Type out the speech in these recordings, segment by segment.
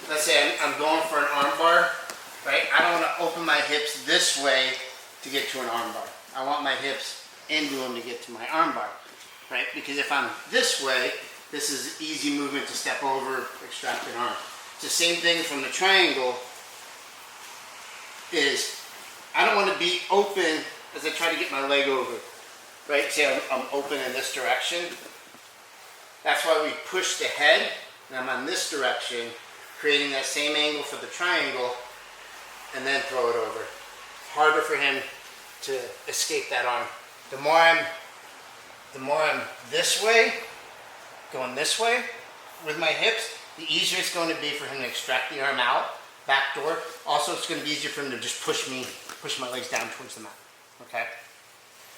let's say I'm going for an arm bar, right? I don't want to open my hips this way to get to an arm bar. I want my hips into them to get to my arm bar, right? Because if I'm this way, this is easy movement to step over, extract an arm. It's the same thing from the triangle. Is I don't want to be open as I try to get my leg over, right? See, I'm open in this direction. That's why we push the head, and I'm on this direction, creating that same angle for the triangle, and then throw it over. Harder for him to escape that arm. The more I'm this way, going this way with my hips, the easier it's going to be for him to extract the arm out, back door. Also, it's going to be easier for him to just push my legs down towards the mat. Okay?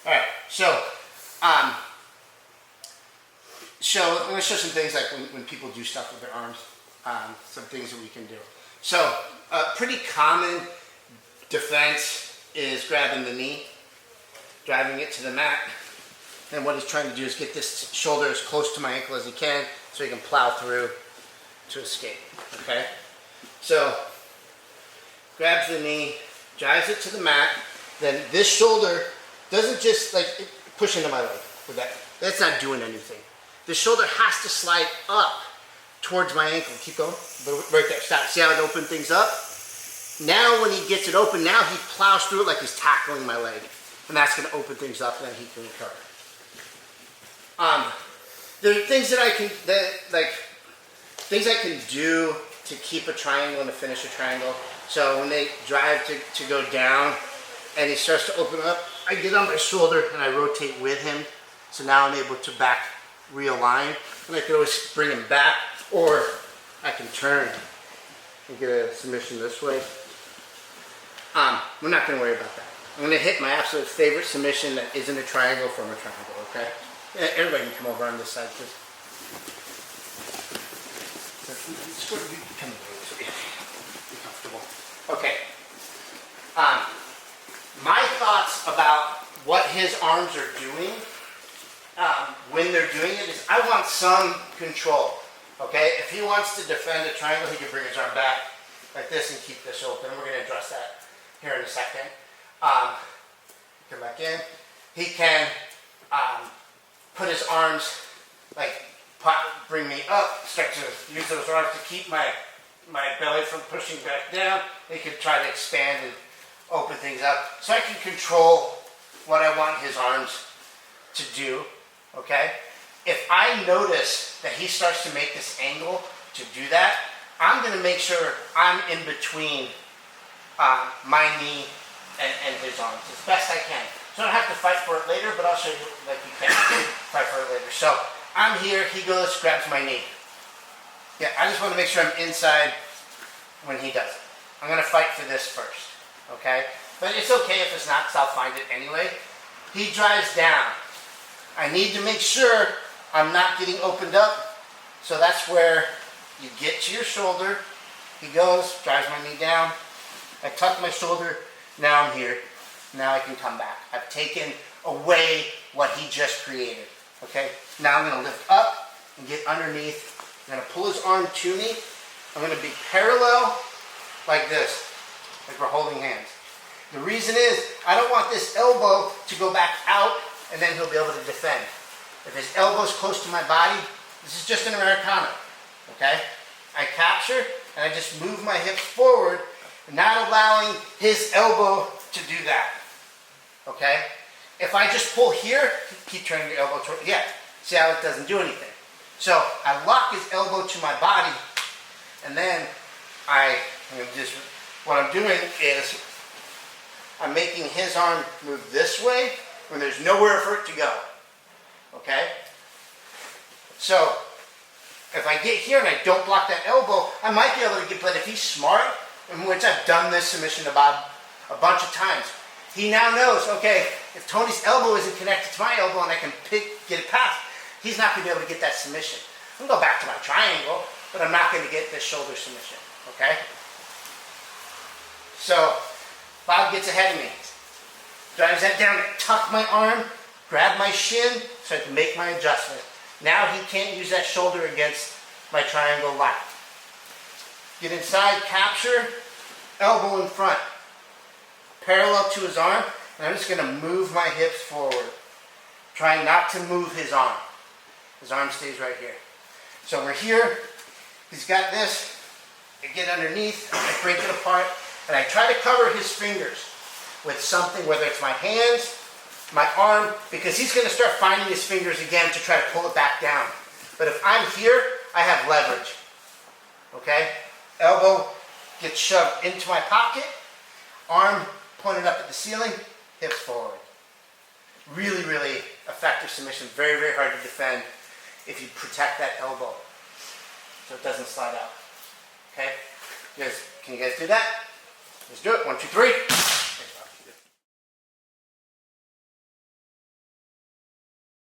All right, so I'm going to show some things like when people do stuff with their arms, some things that we can do. So, pretty common defense is grabbing the knee, driving it to the mat, and what he's trying to do is get this shoulder as close to my ankle as he can so he can plow through to escape. Okay? So, grabs the knee, drives it to the mat, then this shoulder doesn't just like push into my leg with that. That's not doing anything. The shoulder has to slide up towards my ankle. Keep going. Right there. Stop. See how it opened things up? Now when he gets it open, now he plows through it like he's tackling my leg. And that's going to open things up and then he can recover. There are things that I can do to keep a triangle and to finish a triangle. So when they drive to go down and he starts to open up, I get on my shoulder and I rotate with him. So now I'm able to back realign, and I can always bring him back, or I can turn and get a submission this way. We're not going to worry about that. I'm going to hit my absolute favorite submission that isn't a triangle from a triangle, okay? Everybody can come over on this side, please. Come over, be comfortable. Okay. My thoughts about what his arms are doing when they're doing it is I want some control. Okay? If he wants to defend a triangle, he can bring his arm back like this and keep this open. We're going to address that here in a second. Come back in. He can put his arms, like bring me up, start to use those arms to keep my belly from pushing back down. He can try to expand and open things up. So I can control what I want his arms to do. Okay? If I notice that he starts to make this angle to do that, I'm going to make sure I'm in between my knee and his arms as best I can. So I don't have to fight for it later, but I'll show you like you can fight for it later. So I'm here, he goes, grabs my knee. Yeah, I just want to make sure I'm inside when he does it. I'm going to fight for this first. Okay? But it's okay if it's not, because I'll find it anyway. He drives down. I need to make sure I'm not getting opened up. So that's where you get to your shoulder. He goes, drives my knee down. I tuck my shoulder. Now I'm here. Now I can come back. I've taken away what he just created. Okay? Now I'm going to lift up and get underneath. I'm going to pull his arm to me. I'm going to be parallel like this, like we're holding hands. The reason is I don't want this elbow to go back out and then he'll be able to defend. If his elbow's close to my body, this is just an Americana. Okay? I capture and I just move my hips forward, not allowing his elbow to do that. Okay? If I just pull here, keep turning your elbow toward, yeah, see how it doesn't do anything. So I lock his elbow to my body, and then what I'm doing is I'm making his arm move this way when there's nowhere for it to go. Okay? So if I get here and I don't block that elbow, I might be able to get, but if he's smart, in which I've done this submission about a bunch of times, he now knows, okay, if Tony's elbow isn't connected to my elbow and I can get it past, he's not going to be able to get that submission. I'm going to go back to my triangle, but I'm not going to get this shoulder submission, okay? So, Bob gets ahead of me, drives that down, tuck my arm, grab my shin, so I can make my adjustment. Now he can't use that shoulder against my triangle line. Get inside, capture, elbow in front, parallel to his arm, and I'm just going to move my hips forward, trying not to move his arm. His arm stays right here. So we're here, he's got this, I get underneath, I break it apart, and I try to cover his fingers with something, whether it's my hands, my arm, because he's going to start finding his fingers again to try to pull it back down. But if I'm here, I have leverage. Okay? Elbow gets shoved into my pocket, arm pointed up at the ceiling, hips forward. Really, really effective submission. Very, very hard to defend if you protect that elbow so it doesn't slide out. Okay? Can you guys do that? Let's do it. 1, 2, 3.